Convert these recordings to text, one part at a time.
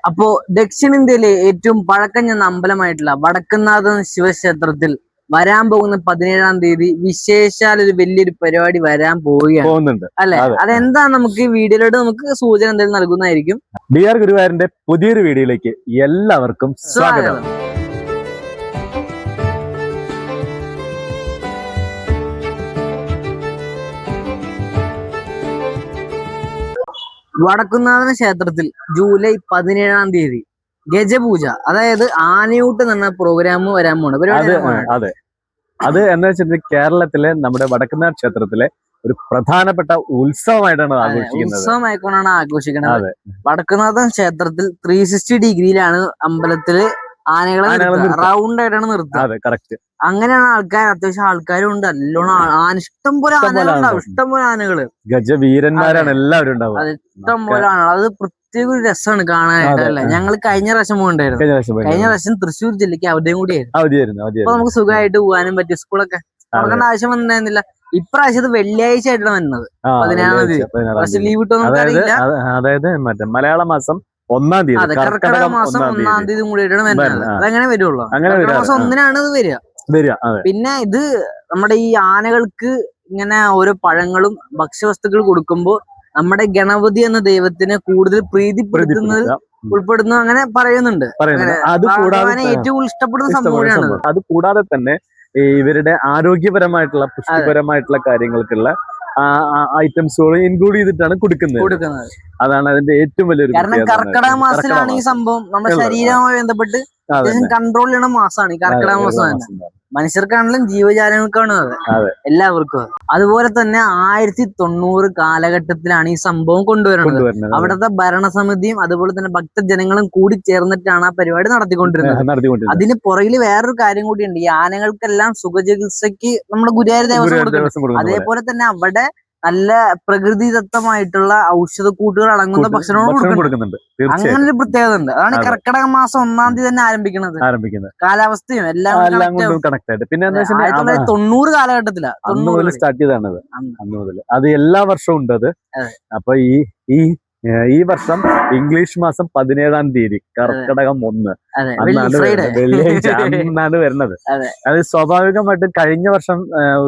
അപ്പോ ദക്ഷിണേന്ത്യയിലെ ഏറ്റവും പഴക്കം ചെന്ന അമ്പലമായിട്ടുള്ള വടക്കുംനാഥൻ ശിവക്ഷേത്രത്തിൽ വരാൻ പോകുന്ന 17-ാം തീയതി വിശേഷാൽ ഒരു വലിയൊരു പരിപാടി വരാൻ പോവുകയാണ് അല്ലെ. അതെന്താ നമുക്ക് ഈ വീഡിയോയിലൂടെ നമുക്ക് സൂചന എന്തെങ്കിലും നൽകുന്നതായിരിക്കും. DR ഗുരുവായൂരിന്റെ പുതിയൊരു വീഡിയോയിലേക്ക് എല്ലാവർക്കും സ്വാഗതം. വടക്കുംനാഥൻ ക്ഷേത്രത്തിൽ ജൂലൈ 17-ാം തീയതി ഗജപൂജ, അതായത് ആനയൂട്ട് എന്ന പ്രോഗ്രാം വരാൻ പോണ്. അതെ, അത് എന്താ വെച്ചിട്ടുണ്ടെങ്കിൽ കേരളത്തിലെ നമ്മുടെ വടക്കുംനാഥ ക്ഷേത്രത്തിലെ ഒരു പ്രധാനപ്പെട്ട ഉത്സവമായിട്ടാണ് ആഘോഷിക്കുന്നത്. ഉത്സവമായിക്കൊണ്ടാണ് ആഘോഷിക്കുന്നത്. വടക്കുംനാഥൻ ക്ഷേത്രത്തിൽ 360 ഡിഗ്രിയിലാണ് അമ്പലത്തില് ആനകളെ റൗണ്ട് ആയിട്ടാണ് നിർത്തുക. അങ്ങനെയാണ് അത്യാവശ്യം ആൾക്കാരും ഉണ്ട്. നല്ലോണം ഇഷ്ടംപോലെ ആനകളുണ്ടാവും, ഇഷ്ടംപോലെ ആനകള്, ഗജവീരന്മാരാണ് എല്ലാവരും ഉണ്ടാവും. അത് ഇഷ്ടംപോലെ ആനകൾ. അത് പ്രത്യേക ഒരു രസമാണ് കാണാനായിട്ട് അല്ലേ. ഞങ്ങൾ കഴിഞ്ഞ പ്രാവശ്യം പോകണ്ടായിരുന്നു. കഴിഞ്ഞ പ്രാവശ്യം തൃശ്ശൂർ ജില്ലക്ക് അവധിയും കൂടിയായിരുന്നു. അപ്പൊ നമുക്ക് സുഖമായിട്ട് പോകാനും പറ്റി. സ്കൂളൊക്കെ തുറക്കേണ്ട ആവശ്യം വന്നിരുന്നില്ല. ഇപ്രാവശ്യം ഇത് വെള്ളിയാഴ്ച ആയിട്ടാണ് വരുന്നത്, 17-ാം തീയതി. പക്ഷെ ലീവ് കിട്ടുമെന്ന് അറിയില്ല. അതായത് മലയാള മാസം 1-ാം തീയതി, അതെ, കർക്കിടക മാസം 1-ാം തീയതി കൂടിയിട്ടാണ് വരുന്നത്. അതങ്ങനെ വരുള്ളൂ. കർക്കിടക മാസം 1-നാണ് ഇത് വരിക. പിന്നെ ഇത് നമ്മുടെ ഈ ആനകൾക്ക് ഇങ്ങനെ ഓരോ പഴങ്ങളും ഭക്ഷ്യവസ്തുക്കൾ കൊടുക്കുമ്പോ നമ്മുടെ ഗണപതി എന്ന ദൈവത്തിനെ കൂടുതൽ പ്രീതിപ്പെടുത്തുന്നത് ഉൾപ്പെടുന്നു, അങ്ങനെ പറയുന്നുണ്ട്. ഏറ്റവും ഇഷ്ടപ്പെടുന്ന സംഭവമാണ്. അത് കൂടാതെ തന്നെ ഇവരുടെ ആരോഗ്യപരമായിട്ടുള്ള പുഷ്ടിപരമായിട്ടുള്ള കാര്യങ്ങൾക്കുള്ള ഐറ്റംസുകൾ ഇൻക്ലൂഡ് ചെയ്തിട്ടാണ് കൊടുക്കുന്നത്. അതാണ് അതിന്റെ ഏറ്റവും വലിയൊരു കാരണം കർക്കിടക മാസത്തിലാണ് ഈ സംഭവം നമ്മുടെ ശരീരവുമായി ബന്ധപ്പെട്ട് കൺട്രോൾ ചെയ്യണ മാസമാണ് ഈ കർക്കിടക മാസം. മനുഷ്യർക്കാണെങ്കിലും ജീവജാലങ്ങൾക്കാണ് അത്, എല്ലാവർക്കും. അതുപോലെ തന്നെ 1990 കാലഘട്ടത്തിലാണ് ഈ സംഭവം കൊണ്ടുവരുന്നത്. അവിടുത്തെ ഭരണസമിതിയും അതുപോലെ തന്നെ ഭക്തജനങ്ങളും കൂടി ചേർന്നിട്ടാണ് ആ പരിപാടി നടത്തിക്കൊണ്ടിരുന്നത്. അതിന് പുറകിൽ വേറൊരു കാര്യം കൂടിയുണ്ട്. ഈ ആനകൾക്കെല്ലാം സുഖചികിത്സയ്ക്ക് നമ്മുടെ ഗുരുവായൂർ ദേവസ്വം കൊടുക്കുന്നുണ്ട്. അതേപോലെ തന്നെ അവിടെ നല്ല പ്രകൃതിദത്തമായിട്ടുള്ള ഔഷധക്കൂട്ടുകൾ അടങ്ങുന്ന ഭക്ഷണവും കൊടുക്കുന്നുണ്ട്. അങ്ങനെ ഒരു പ്രത്യേകത ഉണ്ട്. അതാണ് കർക്കിടക മാസം 1-ാം തീയതി തന്നെ ആരംഭിക്കുന്നത്. കാലാവസ്ഥയും എല്ലാം കണക്ട് ആയിട്ട്. പിന്നെ 1990 കാലഘട്ടത്തിലാണ് സ്റ്റാർട്ട് ചെയ്തതാണത്. അന്ന് മുതൽ അത് എല്ലാ വർഷവും ഉണ്ട് അത്. അപ്പൊ ഈ വർഷം ഇംഗ്ലീഷ് മാസം 17-ാം തീയതി, കർക്കിടകം 1 വെള്ളിയാഴ്ച അന്നാണ് വരുന്നത്. അത് സ്വാഭാവികമായിട്ടും കഴിഞ്ഞ വർഷം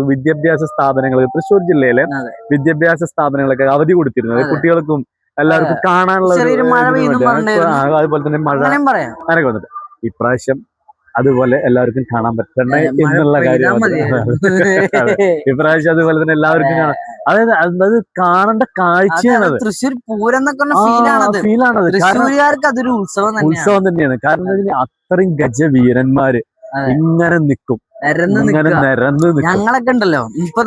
വിദ്യാഭ്യാസ സ്ഥാപനങ്ങൾ, തൃശ്ശൂർ ജില്ലയിലെ വിദ്യാഭ്യാസ സ്ഥാപനങ്ങളൊക്കെ അവധി കൊടുത്തിരുന്നത് കുട്ടികൾക്കും എല്ലാവർക്കും കാണാനുള്ള. അതുപോലെ തന്നെ മഴ അങ്ങനെയൊക്കെ വന്നിട്ട് ഇപ്രാവശ്യം അതുപോലെ എല്ലാവർക്കും കാണാൻ പറ്റണേ എന്നുള്ള കാര്യം. ഇപ്രാവശ്യം അതുപോലെ തന്നെ എല്ലാവർക്കും കാണാം. അതായത് അത് കാണേണ്ട കാഴ്ചയാണത്. തൃശ്ശൂർ പൂരം ഫീലാണത്. അതൊരു ഉത്സവം തന്നെയാണ്. കാരണം അത്രയും ഗജവീരന്മാര് ഇങ്ങനെ നിക്കും, നിരന്ന്. ഞങ്ങളൊക്കെ ഉണ്ടല്ലോ ഇപ്പൊ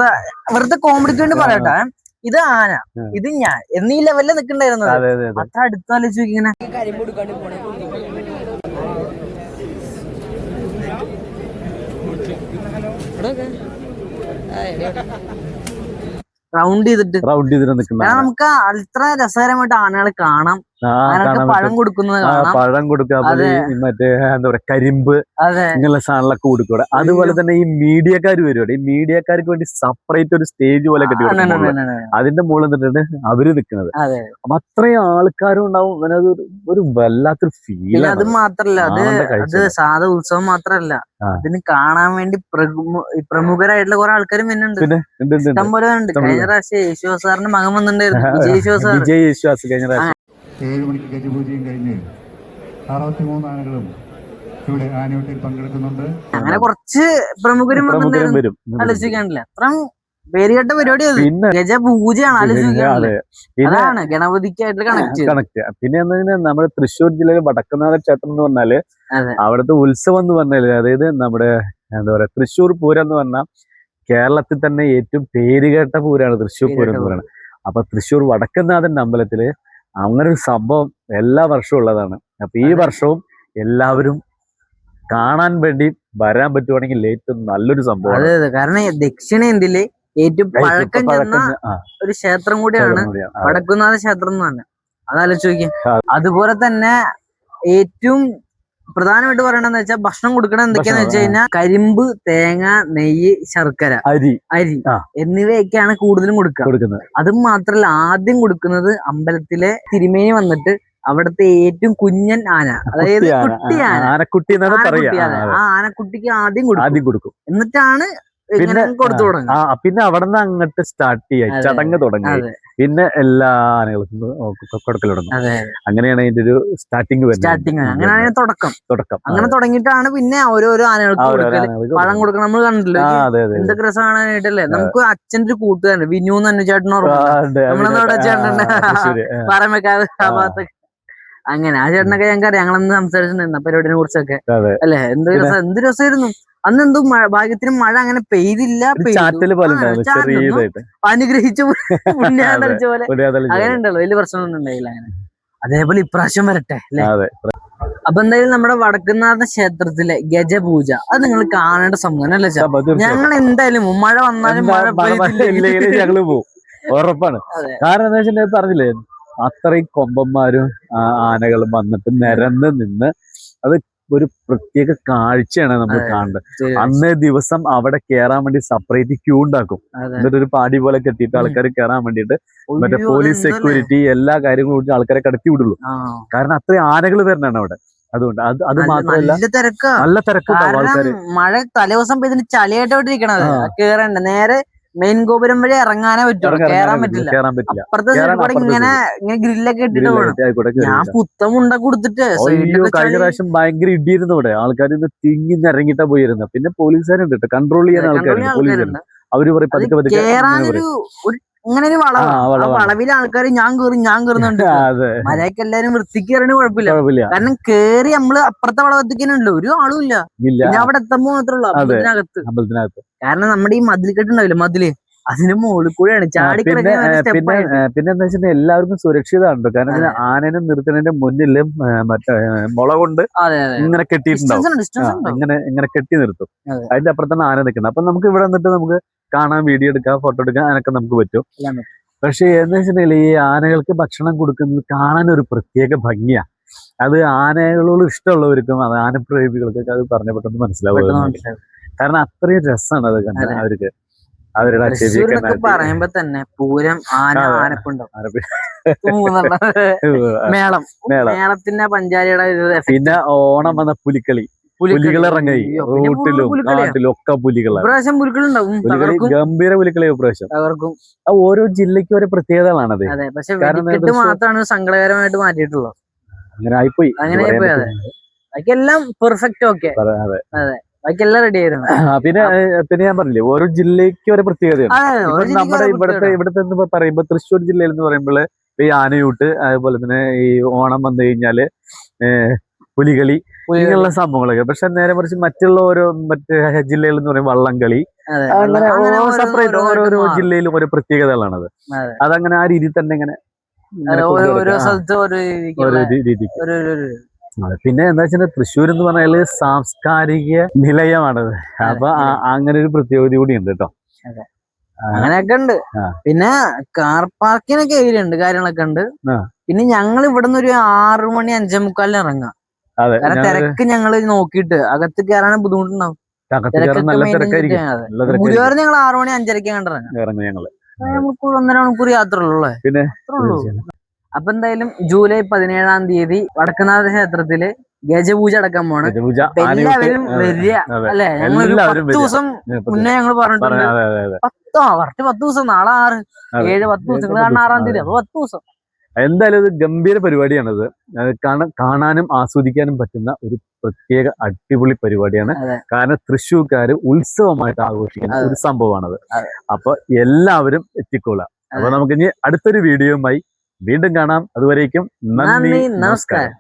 വെറുതെ കോമഡിക്ക് വേണ്ടി പറയട്ടെ, ഇത് ആന, ഇത് ഞാൻ എന്നീ ലെവലിൽ നിൽക്കണ്ടായിരുന്നത്. അത്ര അടുത്താലോചിച്ചു ഇങ്ങനെ റൗണ്ട് ചെയ്തിട്ട് നമുക്ക് അത്ര രസകരമായിട്ട് ആനകളെ കാണാം. പഴം കൊടുക്കുന്നത് മറ്റേ എന്താ പറയാ, കരിമ്പ് ഇങ്ങനെയുള്ള സാധനങ്ങളൊക്കെ കൊടുക്കൂടെ. അതുപോലെ തന്നെ ഈ മീഡിയക്കാർ വരുവാണ്. ഈ മീഡിയക്കാർക്ക് വേണ്ടി സെപ്പറേറ്റ് ഒരു സ്റ്റേജ് പോലെ കെട്ടി കൊടുക്കുന്നത്. അതിന്റെ മുകളിൽ നിന്നിട്ടാണ് അവര് നിൽക്കുന്നത്. അപ്പൊ അത്രയും ആൾക്കാരും ഉണ്ടാവും. ഒരു വല്ലാത്തൊരു ഫീൽ. അത് മാത്രല്ല, അത് സാധാ ഉത്സവം മാത്രല്ല, ഇതിന് കാണാൻ വേണ്ടി പ്രമുഖരായിട്ടുള്ള കുറെ ആൾക്കാരും വരുന്നുണ്ട്. ഇഷ്ടംപോലെ ഉണ്ട്. കഴിഞ്ഞ പ്രാവശ്യം യേശുദാസ് സാറിന്റെ മകൻ വന്നിട്ടുണ്ടായിരുന്നു, വിജയ് യേശുദാസ്. കഴിഞ്ഞ പ്രാവശ്യം 7 മണിക്ക് ഗജപൂജയും കഴിഞ്ഞ് 63 ആനകളും ഇവിടെ ആനയൂട്ടിൽ പങ്കെടുക്കുന്നുണ്ട്. അങ്ങനെ കുറച്ച് പ്രമുഖരും വരും. ആലോചിക്കാനില്ല, അത്ര പേരുകെട്ട പരിപാടിയാണ്. ഗജപൂജയാണ് അതാണ് ഗണപതിക്കായിട്ട് കണക്ട്. പിന്നെ നമ്മുടെ തൃശ്ശൂർ ജില്ലയിലെ വടക്കുംനാഥ ക്ഷേത്രം എന്ന് പറഞ്ഞാല് അവിടുത്തെ ഉത്സവം എന്ന് പറഞ്ഞാല്, അതായത് നമ്മുടെ എന്താ പറയാ, തൃശ്ശൂർ പൂരം എന്ന് പറഞ്ഞാൽ കേരളത്തിൽ തന്നെ ഏറ്റവും പേരുകേട്ട പൂരമാണ് തൃശ്ശൂർ പൂരം എന്ന് പറയുന്നത്. അപ്പൊ തൃശ്ശൂർ വടക്കുംനാഥന്റെ അമ്പലത്തില് അങ്ങനെ ഒരു സംഭവം എല്ലാ വർഷവും ഉള്ളതാണ്. അപ്പൊ ഈ വർഷവും എല്ലാവരും കാണാൻ വേണ്ടി വരാൻ പറ്റുവാണെങ്കിൽ ഏറ്റവും നല്ലൊരു സംഭവം. കാരണം ദക്ഷിണേന്ത്യയിലെ ഏറ്റവും പഴക്കം ചെന്ന ഒരു ക്ഷേത്രം കൂടിയാണ് വടക്കുംനാഥ ക്ഷേത്രം എന്ന് പറഞ്ഞാൽ. അതാലോചിച്ച് നോക്കിയാൽ. അതുപോലെ തന്നെ ഏറ്റവും പ്രധാനമായിട്ട് പറയണെന്ന് വെച്ചാൽ ഭക്ഷണം കൊടുക്കണം എന്തൊക്കെയാന്ന് വെച്ച് കഴിഞ്ഞാൽ കരിമ്പ്, തേങ്ങ, നെയ്യ്, ശർക്കര, അരി എന്നിവയൊക്കെയാണ് കൂടുതലും കൊടുക്കുന്നത്. അതും മാത്രല്ല, ആദ്യം കൊടുക്കുന്നത് അമ്പലത്തിലെ തിരുമേനി വന്നിട്ട് അവിടുത്തെ ഏറ്റവും കുഞ്ഞൻ ആന, അതായത് കുട്ടി ആന, ആനക്കുട്ടി എന്നാണ് പറയാ. ആ ആനക്കുട്ടിക്ക് ആദ്യം കൊടുക്കും, എന്നിട്ടാണ് പിന്നെ കൊടുത്തു തുടങ്ങും. പിന്നെ അവിടെ നിന്ന് അങ്ങോട്ട് സ്റ്റാർട്ട് ചെയ്യാം, ചടങ്ങ് തുടങ്ങി. പിന്നെ എല്ലാ ആനകൾക്കും കൊടുക്കൽ തുടങ്ങും. അങ്ങനെയാണ് അതിന്റെ ഒരു സ്റ്റാർട്ടിങ് അങ്ങനെയാണ് തുടക്കം. അങ്ങനെ തുടങ്ങിയിട്ടാണ് പിന്നെ ഓരോരോ ആനകൾക്ക് പഴം കൊടുക്കണം. നമ്മൾ കണ്ടില്ലേ എന്തൊക്കെ രസം കാണാനായിട്ടല്ലേ. നമുക്ക് അച്ഛൻ്റെ ഒരു കൂട്ടുകാരൻ വിനു എന്ന് ചേട്ടൻ ഓർമ്മ, നമ്മളെന്നോട് ചേട്ടൻ പാറമേക്കാവ് ആ ഭാഗത്തൊക്കെ. അങ്ങനെ ആ ചേട്ടനൊക്കെ ഞങ്ങൾക്ക് അറിയാം, ഞങ്ങളന്ന് സംസാരിച്ചിട്ടുണ്ടായിരുന്നു പരിപാടിനെ കുറിച്ചൊക്കെ അല്ലെ. എന്ത് രസമായിരുന്നു അന്ന്. എന്തോ ഭാഗ്യത്തിന് മഴ അങ്ങനെ പെയ്തില്ല, അനുഗ്രഹിച്ചു പുണ്യാതളിച്ച പോലെ അങ്ങനെ ഉണ്ടല്ലോ, വലിയ പ്രശ്നമൊന്നും ഉണ്ടായില്ല. അങ്ങനെ അതേപോലെ ഇപ്രാവശ്യം വരട്ടെ അല്ലെ. അപ്പൊ എന്തായാലും നമ്മുടെ വടക്കുന്നാഥ ക്ഷേത്രത്തിലെ ഗജപൂജ അത് നിങ്ങൾ കാണേണ്ട സംഭവം അല്ലേ. ഞങ്ങൾ എന്തായാലും മഴ വന്നാലും ഞങ്ങള് പോകും, ഉറപ്പാണ്. കാരണം എന്താ വെച്ചിട്ടുണ്ടെങ്കിൽ പറഞ്ഞില്ലേ, അത്രയും കൊമ്പന്മാരും ആനകളും വന്നിട്ട് നിരന്ന് നിന്ന് അത് ഒരു പ്രത്യേക കാഴ്ചയാണ് നമ്മൾ കാണുന്നത്. അന്നേ ദിവസം അവിടെ കയറാൻ വേണ്ടി സെപ്പറേറ്റ് ക്യൂ ഉണ്ടാക്കും. എന്നിട്ട് ഒരു പാടി പോലെ കെട്ടിയിട്ട് ആൾക്കാർ കയറാൻ വേണ്ടിയിട്ട് മറ്റേ പോലീസ് സെക്യൂരിറ്റി എല്ലാ കാര്യങ്ങളും കൂടി ആൾക്കാരെ കടത്തി വിടുള്ളൂ. കാരണം അത്രയും ആനകൾ വരണാണ് അവിടെ. അതുകൊണ്ട് അത് മാത്രമല്ല നല്ല തിരക്കുണ്ടാവും ആൾക്കാര്. മഴ തലേദിവസം പെയ്തിട്ട് ചളിയായിട്ടോട്ടിരിക്കണത് കേറണ്ട, നേരെ മെയിൻ ഗോപുരം വഴി ഇറങ്ങാനേ പറ്റുള്ളൂ, കേറാൻ പറ്റില്ല. അപ്പുറത്തെ സൈഡിൽ ഇങ്ങനെ ഗ്രില്ലൊക്കെ ഇട്ടിട്ട് പോകണം. ഞാൻ പുത്തമുണ്ട കൊടുത്തിട്ട് കഴിഞ്ഞ പ്രാവശ്യം ഭയങ്കര ഇടിയിരുന്നു ഇവിടെ. ആൾക്കാർ തിങ്ങിന്നിറങ്ങിട്ടാ പോയിരുന്നത്. പിന്നെ പോലീസുകാരുണ്ട് കേട്ടോ, കൺട്രോൾ ചെയ്യാൻ ആൾക്കാരുണ്ട്. അവര് പറയും പതുക്കെ പതുക്കെ. ഇങ്ങനെ ഒരു വളവിലെ ആൾക്കാർ ഞാൻ കയറുന്നുണ്ട്. മലയൊക്കെ എല്ലാരും വൃത്തിക്ക് കയറണ കുഴപ്പമില്ല. കാരണം കേറി നമ്മള് അപ്പുറത്തെ വളവത്തിക്കാനുണ്ടല്ലോ, ഒരു ആളും ഇല്ല. പിന്നെ അവിടെ എത്തുമ്പോ മാത്രമേ ഉള്ളൂ അമ്പലത്തിനകത്ത്. കാരണം നമ്മുടെ ഈ മതിൽ കെട്ടുണ്ടാവില്ല, മതില് അതിന് മുകളിൽ കൂടെയാണ് ചാടി. പിന്നെ എന്താ വെച്ചിട്ടുണ്ടെങ്കിൽ എല്ലാവർക്കും സുരക്ഷിതമാണ്. കാരണം ആനനെ നിർത്തുന്നതിന്റെ മുന്നിലും മറ്റേ മുള കൊണ്ട് ഇങ്ങനെ കെട്ടിയിട്ടുണ്ടാവും. ഇങ്ങനെ കെട്ടി നിർത്തും. അതിന്റെ അപ്പുറത്താണ് ആന നിൽക്കുന്നത്. അപ്പൊ നമുക്ക് ഇവിടെ നിന്നിട്ട് നമുക്ക് കാണാൻ, വീഡിയോ എടുക്കാം, ഫോട്ടോ എടുക്കാം, അതിനൊക്കെ നമുക്ക് പറ്റും. പക്ഷെ എന്ന് വെച്ചിട്ടുണ്ടെങ്കിൽ ഈ ആനകൾക്ക് ഭക്ഷണം കൊടുക്കുന്നത് കാണാൻ ഒരു പ്രത്യേക ഭംഗിയാ. അത് ആനകളോട് ഇഷ്ടമുള്ളവർക്കും അത് ആനപ്രേമികൾക്കൊക്കെ അത് പറഞ്ഞ പെട്ടെന്ന് മനസ്സിലാവും. കാരണം അത്രയും രസമാണ് അത് കണ്ടാൽ അവർക്ക്. അവരുടെ പറയുമ്പോ തന്നെ പൂരം മേളത്തിന്റെ പഞ്ചാരിയുടെ. പിന്നെ ഓണം വന്ന പുലിക്കളി, പുലികളിറങ്ങി റോട്ടിലും നാട്ടിലും ഒക്കെ പുലികളുണ്ടാവും. ഗംഭീര പുലിക്കളി ഇപ്രാവശ്യം. ഓരോ ജില്ലയ്ക്കും ഓരോ പ്രത്യേകതകളാണത്. മാത്രമാണ് സങ്കടകരമായിട്ട് മാറ്റിയിട്ടുള്ളത്. അങ്ങനെ ആയിപ്പോയി. എല്ലാം പെർഫെക്റ്റ്. ഓക്കെ, അതെ, ബാക്കിയെല്ലാം റെഡി ആയിരുന്നു. പിന്നെ ഞാൻ പറഞ്ഞില്ലേ, ഓരോ ജില്ലയ്ക്കും ഒരു പ്രത്യേകതയാണ്. നമ്മുടെ ഇവിടുത്തെ പറയുമ്പോ തൃശ്ശൂർ ജില്ലയിൽ എന്ന് പറയുമ്പോൾ ഈ ആനയൂട്ട്, അതുപോലെ തന്നെ ഈ ഓണം വന്നു കഴിഞ്ഞാല് പുലികളി, ഇങ്ങനെയുള്ള സംഭവങ്ങളൊക്കെ. പക്ഷെ നേരെ മറിച്ച് മറ്റുള്ള മറ്റു ജില്ലകളിൽ എന്ന് പറയുമ്പോൾ വള്ളംകളി, അങ്ങനെ സെപ്പറേറ്റ് ഓരോരോ ജില്ലയിലും ഓരോ പ്രത്യേകതകളാണത്. അതങ്ങനെ ആ രീതിയിൽ തന്നെ ഇങ്ങനെ ഓരോ രീതിക്ക്. പിന്നെ എന്താ വെച്ചാൽ തൃശ്ശൂർ എന്ന് പറഞ്ഞാല് സാംസ്കാരിക നിലയമാണത്. അപ്പൊ അങ്ങനെ ഒരു പ്രത്യേകത കൂടി ഉണ്ട് കേട്ടോ. അങ്ങനെയൊക്കെ ഉണ്ട്. പിന്നെ കാർ പാർക്കിനൊക്കെ ഏരിയ ഉണ്ട്, കാര്യങ്ങളൊക്കെ ഉണ്ട്. പിന്നെ ഞങ്ങൾ ഇവിടുന്ന് ഒരു 6 മണി 5:45 ഇറങ്ങാം. കാരണം തിരക്ക് ഞങ്ങൾ നോക്കിയിട്ട് അകത്ത് കയറാൻ ബുദ്ധിമുട്ടുണ്ടാവും. ഗുരുവായൂർ ഞങ്ങൾ 6 മണി 5:30 കണ്ടിറങ്ങാം. ഞങ്ങള് 1.5 മണിക്കൂർ യാത്ര ഉള്ളൂ. പിന്നെ അപ്പൊ എന്തായാലും ജൂലൈ 17-ാം തീയതി വടക്കുന്നാഥ ക്ഷേത്രത്തില് ഗജപൂജ അടക്കാൻ പോണ്. എല്ലാവരും വരിക അല്ലെ. ഞങ്ങൾ 10 ദിവസം മുന്നേ ഞങ്ങൾ പറഞ്ഞിട്ടുണ്ട്. 10 ദിവസം, നാളെ 6, 7, 10 ദിവസം. നിങ്ങൾ കാണുന്ന 6-ാം തീയതി, അപ്പൊ 10 ദിവസം. എന്തായാലും ഇത് ഗംഭീര പരിപാടിയാണത്. കാണാനും ആസ്വദിക്കാനും പറ്റുന്ന ഒരു പ്രത്യേക അടിപൊളി പരിപാടിയാണ്. കാരണം തൃശ്ശൂർക്കാര് ഉത്സവമായിട്ട് ആഘോഷിക്കുന്ന ഒരു സംഭവമാണത്. അപ്പൊ എല്ലാവരും എത്തിക്കോളാം. അപ്പൊ നമുക്ക് ഇനി അടുത്തൊരു വീഡിയോയുമായി വീണ്ടും കാണാം. അതുവരേക്കും നന്ദി, നമസ്കാരം.